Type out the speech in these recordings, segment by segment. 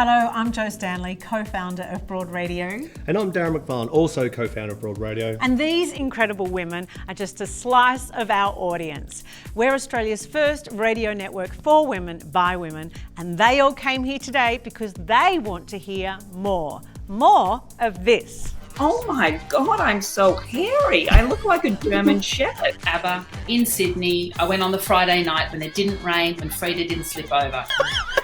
Hello, I'm Jo Stanley, co-founder of Broad Radio. And I'm Darren McFarlane, also co-founder of Broad Radio. And these incredible women are just a slice of our audience. We're Australia's first radio network for women, by women, and they all came here today because they want to hear more of this. Oh my God, I'm so hairy. I look like a German shepherd. ABBA in Sydney. I went on the Friday night when it didn't rain, when Frida didn't slip over.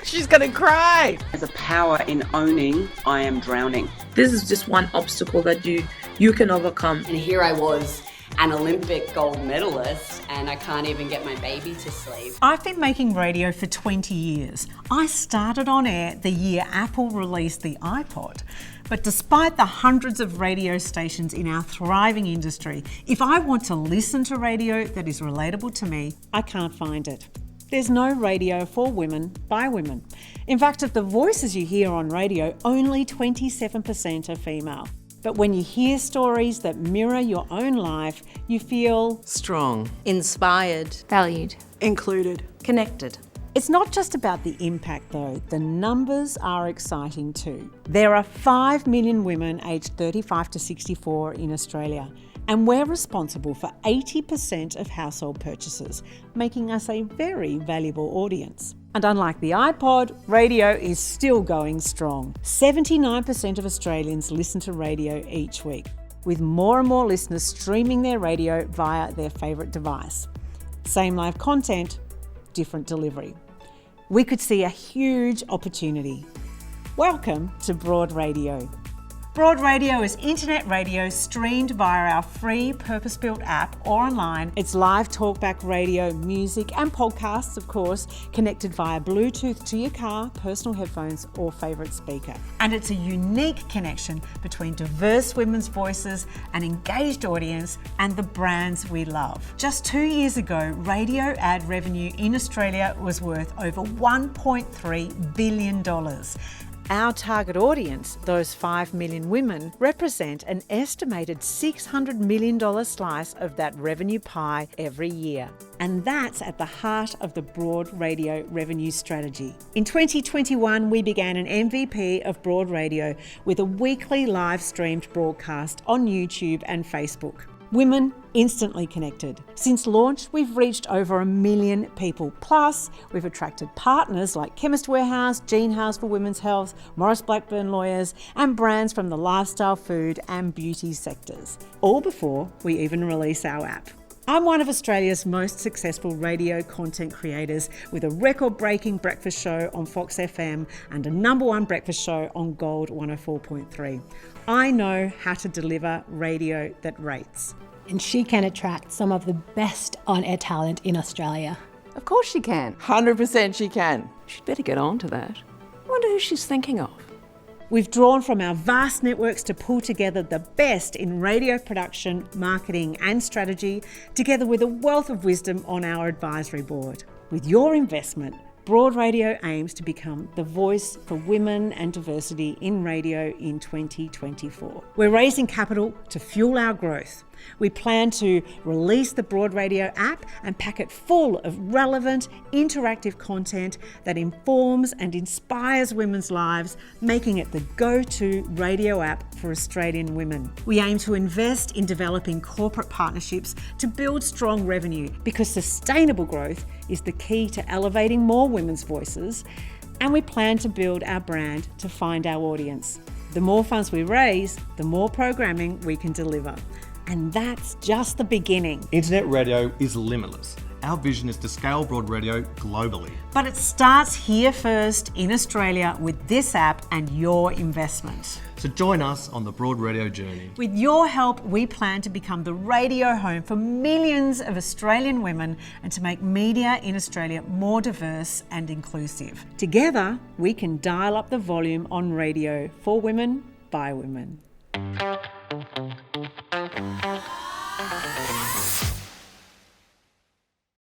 She's gonna cry. There's a power in owning I am drowning. This is just one obstacle that you can overcome. And here I was, an Olympic gold medalist, and I can't even get my baby to sleep. I've been making radio for 20 years. I started on air the year Apple released the iPod. But despite the hundreds of radio stations in our thriving industry, if I want to listen to radio that is relatable to me, I can't find it. There's no radio for women, by women. In fact, of the voices you hear on radio, only 27% are female. But when you hear stories that mirror your own life, you feel strong, inspired, valued, included, connected. It's not just about the impact though, the numbers are exciting too. There are 5 million women aged 35 to 64 in Australia, and we're responsible for 80% of household purchases, making us a very valuable audience. And unlike the iPod, radio is still going strong. 79% of Australians listen to radio each week, with more and more listeners streaming their radio via their favourite device. Same live content, different delivery. We could see a huge opportunity. Welcome to Broad Radio. Broad Radio is internet radio streamed via our free purpose-built app or online. It's live talkback radio, music and podcasts, of course, connected via Bluetooth to your car, personal headphones or favourite speaker. And it's a unique connection between diverse women's voices, an engaged audience and the brands we love. Just 2 years ago, radio ad revenue in Australia was worth over $1.3 billion. Our target audience, those 5 million women, represent an estimated $600 million slice of that revenue pie every year. And that's at the heart of the Broad Radio revenue strategy. In 2021, we began an MVP of Broad Radio with a weekly live streamed broadcast on YouTube and Facebook. Women instantly connected. Since launch, we've reached over 1 million people. Plus, we've attracted partners like Chemist Warehouse, Gene House for Women's Health, Morris Blackburn Lawyers, and brands from the lifestyle, food, and beauty sectors. All before we even release our app. I'm one of Australia's most successful radio content creators with a record-breaking breakfast show on Fox FM and a #1 breakfast show on Gold 104.3. I know how to deliver radio that rates. And she can attract some of the best on-air talent in Australia. Of course she can. 100% she can. She'd better get on to that. I wonder who she's thinking of. We've drawn from our vast networks to pull together the best in radio production, marketing and strategy, together with a wealth of wisdom on our advisory board. With your investment, Broad Radio aims to become the voice for women and diversity in radio in 2024. We're raising capital to fuel our growth. We plan to release the Broad Radio app and pack it full of relevant, interactive content that informs and inspires women's lives, making it the go-to radio app for Australian women. We aim to invest in developing corporate partnerships to build strong revenue, because sustainable growth is the key to elevating more women's voices, and we plan to build our brand to find our audience. The more funds we raise, the more programming we can deliver. And that's just the beginning. Internet radio is limitless. Our vision is to scale Broad Radio globally. But it starts here first in Australia with this app and your investment. So join us on the Broad Radio journey. With your help, we plan to become the radio home for millions of Australian women and to make media in Australia more diverse and inclusive. Together, we can dial up the volume on radio for women, by women.